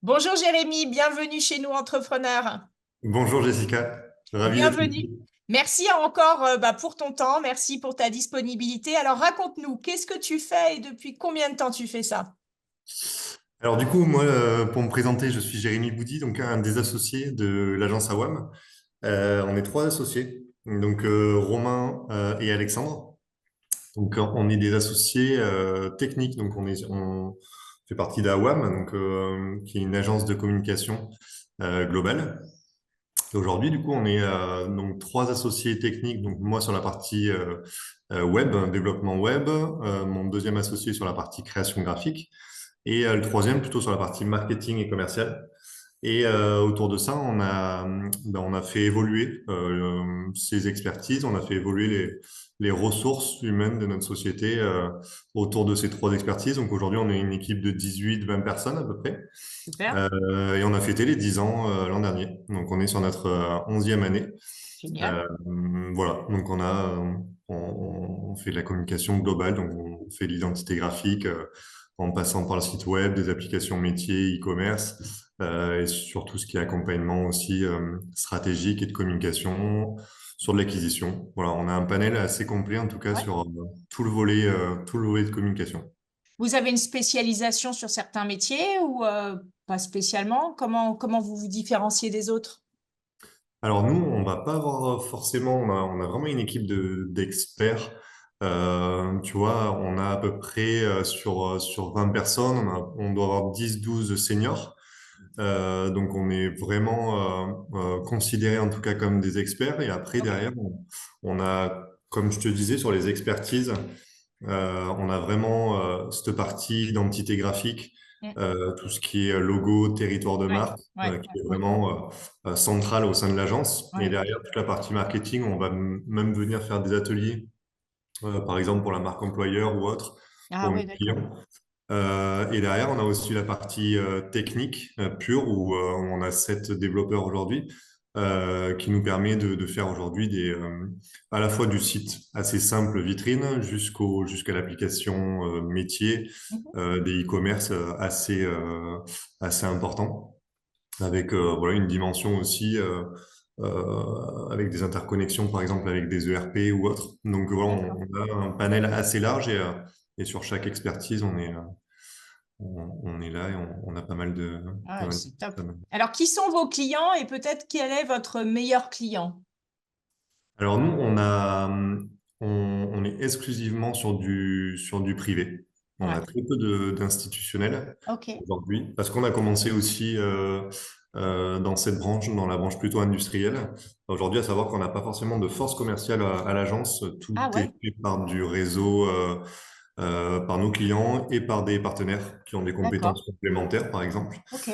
Bonjour Jérémy, bienvenue chez nous entrepreneurs. Bonjour Jessica, ravi d'être Bienvenue. ici. Merci encore pour ton temps, merci pour ta disponibilité. Alors raconte-nous, qu'est-ce que tu fais et depuis combien de temps tu fais ça? Alors du coup, moi, pour me présenter, je suis Jérémy Boudy, donc un des associés de l'agence AWAM. On est trois associés, donc Romain et Alexandre. Donc on est des associés techniques, donc on fait partie d'AWAM, donc qui est une agence de communication globale. Et aujourd'hui, du coup, on est donc trois associés techniques. Donc moi sur la partie web, développement web, mon deuxième associé sur la partie création graphique. Et le troisième, plutôt sur la partie marketing et commercial. Et autour de ça, on a fait évoluer ces expertises, on a fait évoluer les ressources humaines de notre société autour de ces trois expertises. Donc aujourd'hui, on est une équipe de 18-20 personnes à peu près. Super, Et on a fêté les 10 ans l'an dernier. Donc on est sur notre 11e année. génial. Euh, voilà, donc on fait de la communication globale, donc on fait l'identité graphique en passant par le site web, des applications métiers, e-commerce et sur tout ce qui est accompagnement aussi stratégique et de communication, sur de l'acquisition. Voilà, on a un panel assez complet en tout cas Ouais. sur tout le volet de communication. Vous avez une spécialisation sur certains métiers ou pas spécialement? Comment vous vous différenciez des autres? Alors nous, on va pas avoir forcément, on a vraiment une équipe d'experts. Tu vois, on a à peu près sur 20 personnes, on doit avoir 10-12 seniors. Donc on est vraiment considérés en tout cas comme des experts. Et après, Ok. derrière, on a, comme je te disais, sur les expertises, on a vraiment cette partie identité graphique, Mm. tout ce qui est logo, territoire de Ouais, marque, ouais, qui ouais, est ouais, vraiment central au sein de l'agence. Et ouais. derrière, toute la partie marketing, on va même venir faire des ateliers, par exemple pour la marque employeur ou autre, Ah pour nos ouais, d'accord. clients. Et derrière, on a aussi la partie technique pure où on a 7 développeurs aujourd'hui qui nous permet de faire aujourd'hui à la fois du site assez simple vitrine jusqu'à l'application métier, Mhm. des e-commerce assez importants avec voilà, une dimension aussi avec des interconnexions par exemple avec des ERP ou autres. Donc voilà, D'accord. on a un panel assez large et sur chaque expertise, on est là et on a pas Ah, mal c'est top. de- Alors, qui sont vos clients et peut-être quel est votre meilleur client? Alors nous, on est exclusivement sur du privé. On Ouais. a très peu d'institutionnels Ok. aujourd'hui parce qu'on a commencé aussi dans cette branche, dans la branche plutôt industrielle. Aujourd'hui, à savoir qu'on n'a pas forcément de force commerciale à l'agence. Tout Ah est ouais, fait par du réseau, par nos clients et par des partenaires qui ont des d'accord. compétences complémentaires, par exemple. Ok.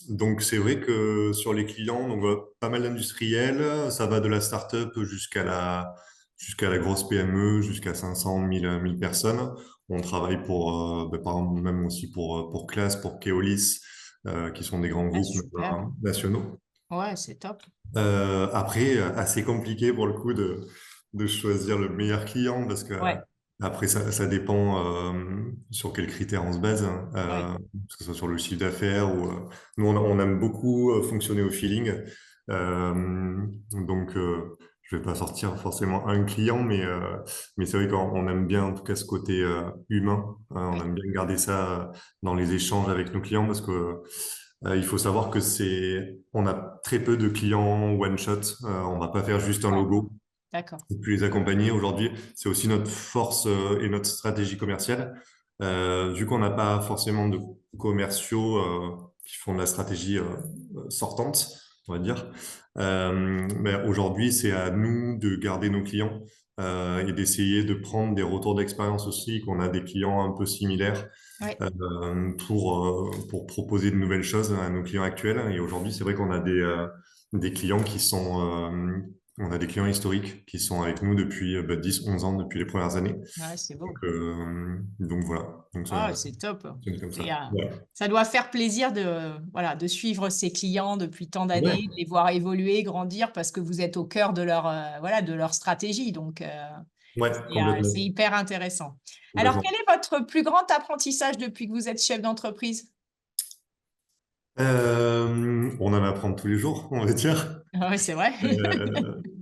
Donc c'est vrai que sur les clients, donc pas mal d'industriels, ça va de la start-up jusqu'à la grosse PME, jusqu'à 500, 1000 personnes. On travaille par exemple même aussi pour Class, pour Keolis, qui sont des grands Ah, groupes super. nationaux. Ouais, c'est top. Après, assez compliqué pour le coup de choisir le meilleur client parce que Ouais, après ça dépend sur quels critères on se base, hein, ouais. que ce soit sur le chiffre d'affaires ou nous on aime beaucoup fonctionner au feeling. Donc je vais pas sortir forcément un client, mais c'est vrai qu'on aime bien en tout cas ce côté humain. On Ouais. aime bien garder ça dans les échanges avec nos clients parce que il faut savoir que on a très peu de clients one shot. On va pas faire juste un D'accord. logo D'accord. et puis les accompagner. Aujourd'hui, c'est aussi notre force et notre stratégie commerciale. Vu qu'on n'a pas forcément de commerciaux qui font de la stratégie sortante, on va dire. Mais aujourd'hui, c'est à nous de garder nos clients et d'essayer de prendre des retours d'expérience aussi, qu'on a des clients un peu similaires Ouais. pour proposer de nouvelles choses à nos clients actuels. Et aujourd'hui, c'est vrai qu'on a des clients on a des clients historiques qui sont avec nous depuis 10, 11 ans, depuis les premières années. Ouais, c'est beau. Donc voilà, donc Ah, ça c'est top. fonctionne comme Et, ça. Ouais. ça doit faire plaisir de, voilà, de suivre ses clients depuis tant Ouais, d'années, de les voir évoluer, grandir, parce que vous êtes au cœur de leur, voilà, de leur stratégie. Donc, ouais, c'est complètement, hyper intéressant. Alors, complètement. quel est votre plus grand apprentissage depuis que vous êtes chef d'entreprise? On en apprend tous les jours, on va dire. Ah oui, c'est vrai.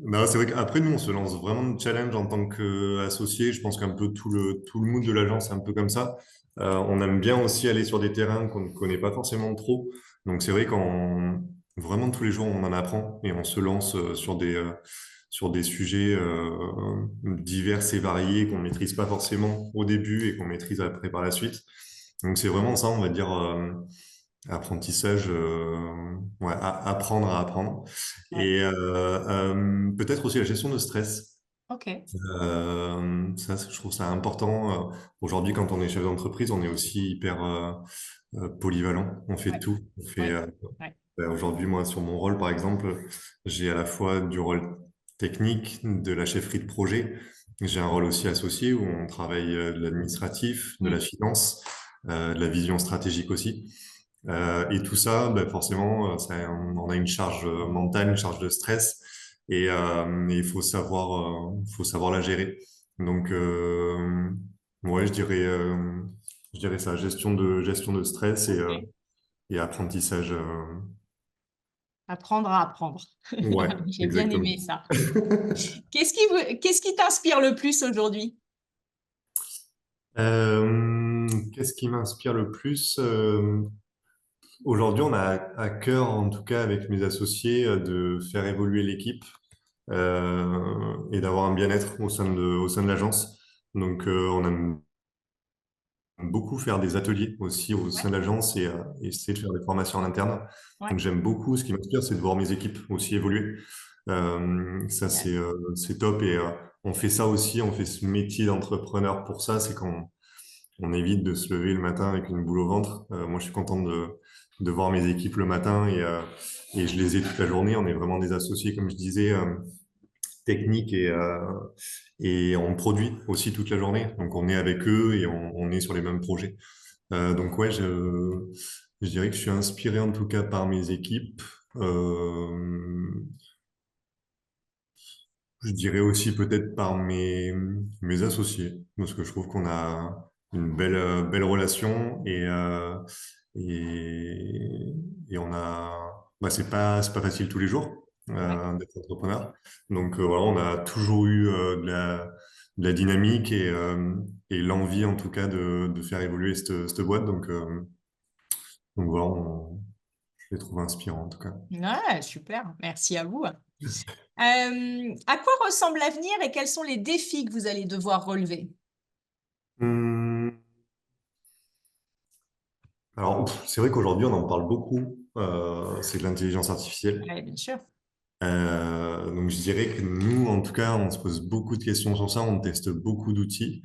Non, c'est vrai qu'après, nous, on se lance vraiment de challenge en tant qu'associé. Je pense qu'un peu tout le mood de l'agence est un peu comme ça. On aime bien aussi aller sur des terrains qu'on ne connaît pas forcément trop. Donc, c'est vrai qu'en vraiment tous les jours, on en apprend et on se lance sur des sujets divers et variés qu'on maîtrise pas forcément au début et qu'on maîtrise après par la suite. Donc, c'est vraiment ça, on va dire. Apprentissage, ouais, apprendre à apprendre. Ouais. Et peut-être aussi la gestion de stress. Ok. Ça, je trouve ça important. Aujourd'hui, quand on est chef d'entreprise, on est aussi hyper polyvalent. On fait Ouais. tout. On fait, Ouais. Ouais. aujourd'hui, moi, sur mon rôle, par exemple, j'ai à la fois du rôle technique, de la chefferie de projet. J'ai un rôle aussi associé où on travaille de l'administratif, de la Mm. finance, de la vision stratégique aussi. Et tout ça, ben forcément, on a une charge mentale, une charge de stress, et faut savoir la gérer. Donc, ouais, je dirais ça, gestion de stress Ok. et apprentissage. Apprendre à apprendre. Ouais, J'ai bien exactement. aimé ça. Qu'est-ce qui t'inspire le plus aujourd'hui? Qu'est-ce qui m'inspire le plus? Aujourd'hui, on a à cœur, en tout cas avec mes associés, de faire évoluer l'équipe et d'avoir un bien-être au sein de l'agence. Donc, on aime beaucoup faire des ateliers aussi au sein Ouais. de l'agence et essayer de faire des formations en interne. Ouais. Donc, j'aime beaucoup. Ce qui m'inspire, c'est de voir mes équipes aussi évoluer. Ça, Génial. c'est top. Et on fait ça aussi. On fait ce métier d'entrepreneur pour ça. C'est quand on évite de se lever le matin avec une boule au ventre. Moi, je suis content de voir mes équipes le matin et je les ai toute la journée. On est vraiment des associés, comme je disais, techniques et on produit aussi toute la journée. Donc, on est avec eux et on est sur les mêmes projets. Donc, ouais, je dirais que je suis inspiré en tout cas par mes équipes. Euh, je dirais aussi peut-être par mes associés, parce que je trouve qu'on a une belle relation et, et on a, bah, c'est pas facile tous les jours Ouais. d'être entrepreneur. Donc voilà, on a toujours eu de la dynamique et l'envie en tout cas de faire évoluer cette boîte. Donc voilà, je les trouve inspirants en tout cas. Ouais, super. Merci à vous. À quoi ressemble l'avenir et quels sont les défis que vous allez devoir relever? Hum, alors, c'est vrai qu'aujourd'hui, on en parle beaucoup. C'est de l'intelligence artificielle. Ouais, bien sûr. Donc, je dirais que nous, en tout cas, on se pose beaucoup de questions sur ça. On teste beaucoup d'outils.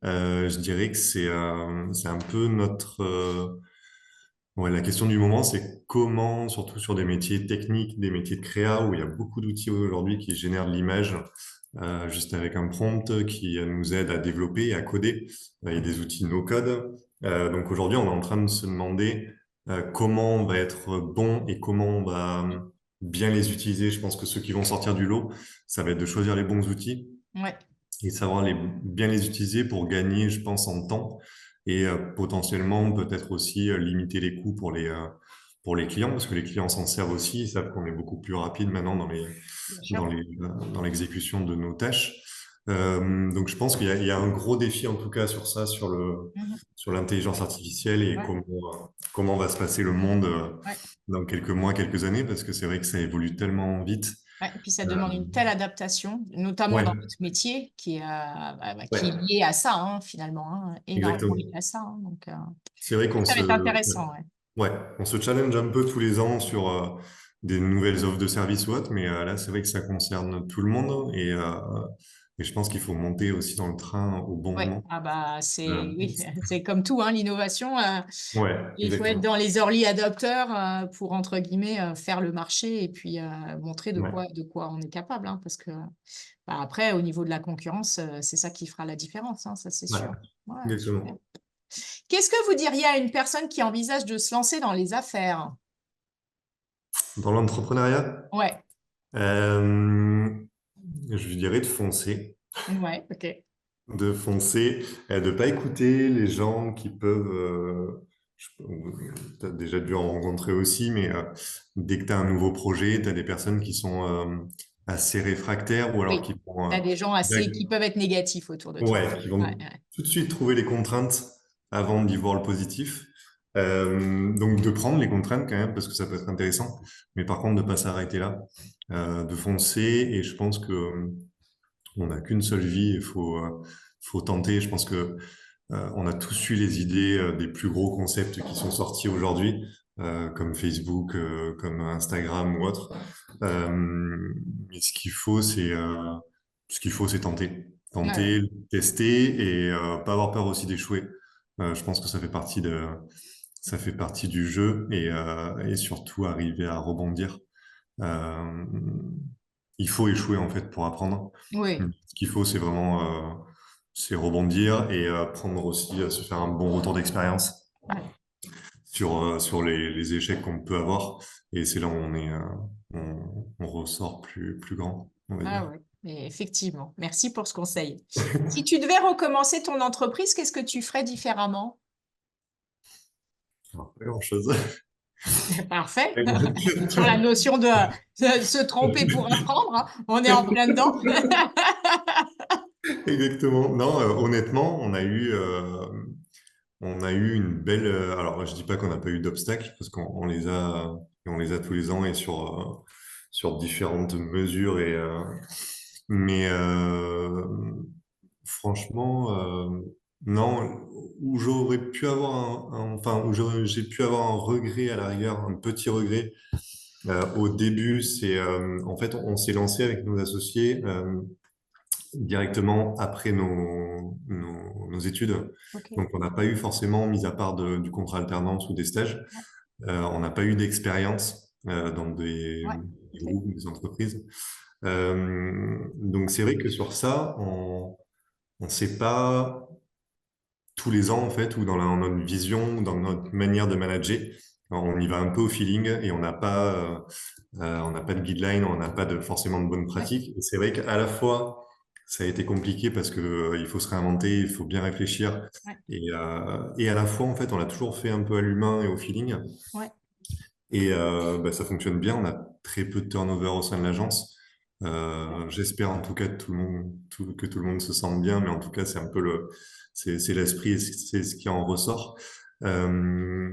Je dirais que c'est un peu ouais, la question du moment, c'est comment, surtout sur des métiers techniques, des métiers de créa, où il y a beaucoup d'outils aujourd'hui qui génèrent de l'image juste avec un prompt qui nous aide à développer et à coder. Il y a des outils no-code. Donc aujourd'hui, on est en train de se demander comment on va être bon et comment on va bien les utiliser. Je pense que ceux qui vont sortir du lot, ça va être de choisir les bons outils Ouais. et savoir bien les utiliser pour gagner, je pense, en temps et potentiellement peut-être aussi limiter les coûts pour les clients, parce que les clients s'en servent aussi, ils savent qu'on est beaucoup plus rapide maintenant Bien sûr. dans l'exécution de nos tâches. Donc je pense il y a un gros défi en tout cas sur ça, Mhm. sur l'intelligence artificielle et Ouais. comment va se passer le monde Ouais. dans quelques mois, quelques années, parce que c'est vrai que ça évolue tellement vite. Ouais. Et puis ça Euh, demande une telle adaptation, notamment ouais, dans notre métier, qui est ouais, lié à ça, hein, finalement, hein, énormément exactement. lié à ça, hein. Donc, C'est vrai ça va être intéressant. Ouais. ouais, on se challenge un peu tous les ans sur des nouvelles offres de services ou autres, mais là, c'est vrai que ça concerne tout le monde et je pense qu'il faut monter aussi dans le train au bon Ouais. moment. Ah bah Euh, oui, c'est comme tout, hein, l'innovation. ouais, Il faut être exactement. dans les early adopters pour, entre guillemets, faire le marché et puis montrer Ouais, de quoi on est capable, hein, parce que bah, après, au niveau de la concurrence, c'est ça qui fera la différence, hein, ça c'est ouais, sûr. Ouais, super. exactement. Qu'est-ce que vous diriez à une personne qui envisage de se lancer dans les affaires? Dans l'entrepreneuriat, Ouais, euh, je dirais ouais, ok. de foncer, de pas écouter les gens qui peuvent tu as déjà dû en rencontrer aussi, mais dès que tu as un nouveau projet, tu as des personnes qui sont assez réfractaires ou alors Oui, qui vont, tu as des gens qui peuvent être négatifs autour de toi. ouais, qui Ouais, vont ouais. tout de suite trouver les contraintes avant d'y voir le positif. Donc de prendre les contraintes quand même, parce que ça peut être intéressant, mais par contre de pas s'arrêter là, de foncer, et je pense que on n'a qu'une seule vie, il faut tenter. Je pense que on a tous eu les idées des plus gros concepts qui sont sortis aujourd'hui, comme Facebook, comme Instagram ou autre. Mais ce qu'il faut, c'est tenter, Ouais, ouais. tester et pas avoir peur aussi d'échouer. Je pense que ça fait partie du jeu et surtout arriver à rebondir. Euh, il faut échouer en fait pour apprendre. Oui, Ce qu'il faut, c'est vraiment c'est rebondir et prendre aussi, se faire un bon retour d'expérience ouais. sur les échecs qu'on peut avoir. Et c'est là où on ressort plus grand, on va Ah dire. ouais. Et effectivement, merci pour ce conseil. Si tu devais recommencer ton entreprise, qu'est-ce que tu ferais différemment? Alors, pas grand-chose. Parfait. Sur la notion de se tromper pour apprendre, hein. On est en plein dedans. Exactement. Non, honnêtement, on a eu une belle. Alors, je dis pas qu'on n'a pas eu d'obstacles parce on les a tous les ans et sur différentes mesures mais franchement, non. Où j'aurais pu avoir enfin j'ai pu avoir un regret à la rigueur, un petit regret. Au début, c'est en fait on s'est lancé avec nos associés directement après nos études. Ok. Donc, on n'a pas eu forcément, mis à part du contrat alternance ou des stages, Ouais, on n'a pas eu d'expérience dans ouais, des ok. groupes, des entreprises. Donc, c'est vrai que sur ça, on sait pas tous les ans, en fait, ou notre vision, ou dans notre manière de manager. On y va un peu au feeling et on n'a pas de guideline, on n'a pas forcément de bonnes Ouais, pratiques. Et c'est vrai qu'à la fois, ça a été compliqué parce que, il faut se réinventer, il faut bien réfléchir. ouais, Et à la fois, en fait, on l'a toujours fait un peu à l'humain et au feeling. ouais, Et bah, ça fonctionne bien. On a très peu de turnover au sein de l'agence. ouais. J'espère en tout cas que tout le monde se sente bien, mais en tout cas, c'est un peu c'est l'esprit et c'est ce qui en ressort. Euh,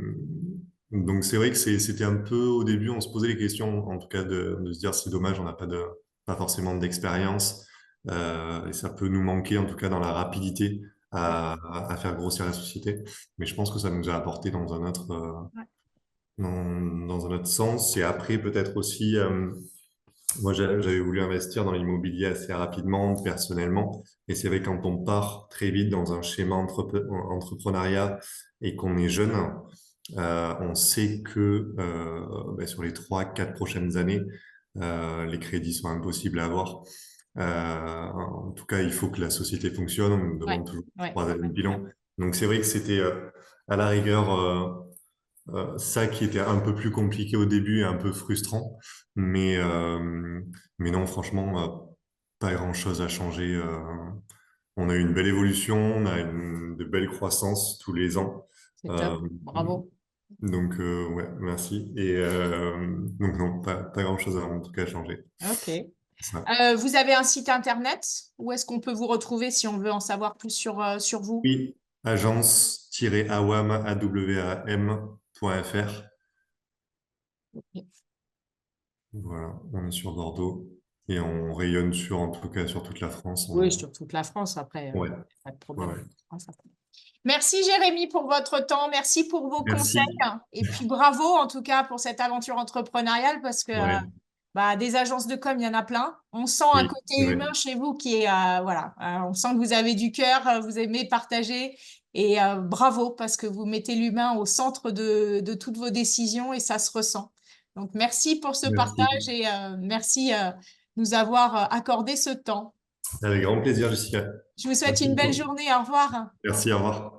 donc c'est vrai que c'était un peu au début, on se posait les questions, en tout cas de se dire c'est dommage, on n'a pas forcément d'expérience et ça peut nous manquer en tout cas dans la rapidité à faire grossir la société. Mais je pense que ça nous a apporté Ouais. dans un autre sens. Et après peut-être aussi moi, j'avais voulu investir dans l'immobilier assez rapidement, personnellement. Et c'est vrai, quand on part très vite dans un schéma entrepreneuriat et qu'on est jeune, on sait que ben, sur les 3, 4 prochaines années, les crédits sont impossibles à avoir. En tout cas, il faut que la société fonctionne. On nous Ouais, demande toujours ouais, 3 années ouais, de ouais. bilan. Donc, c'est vrai que c'était à la rigueur ça qui était un peu plus compliqué au début et un peu frustrant. Mais non, franchement, pas grand-chose à changer. On a eu une belle évolution, on a de belles croissances tous les ans. C'est top. Euh, Bravo. donc, ouais, merci. Et donc, non, pas grand-chose à en tout cas changer. Ok. Ça. Vous avez un site internet? Où est-ce qu'on peut vous retrouver si on veut en savoir plus sur vous? Oui, agence-awam.fr. Voilà, on est sur Bordeaux et on rayonne en tout cas sur toute la France. Oui, sur toute la France après, Ouais, pas de ouais, problème. ouais. Ah, ça. Merci Jérémy pour votre temps, merci pour vos conseils Merci. et puis bravo en tout cas pour cette aventure entrepreneuriale parce que Ouais, bah, des agences de com, il y en a plein. On sent un oui, côté c'est vrai. humain chez vous qui est voilà, on sent que vous avez du cœur, vous aimez partager et bravo parce que vous mettez l'humain au centre de toutes vos décisions et ça se ressent. Donc merci pour ce partage Merci. et merci de nous avoir accordé ce temps. Avec grand plaisir, Jessica. Je vous souhaite Merci une belle beaucoup. journée. Au revoir. Merci, au revoir.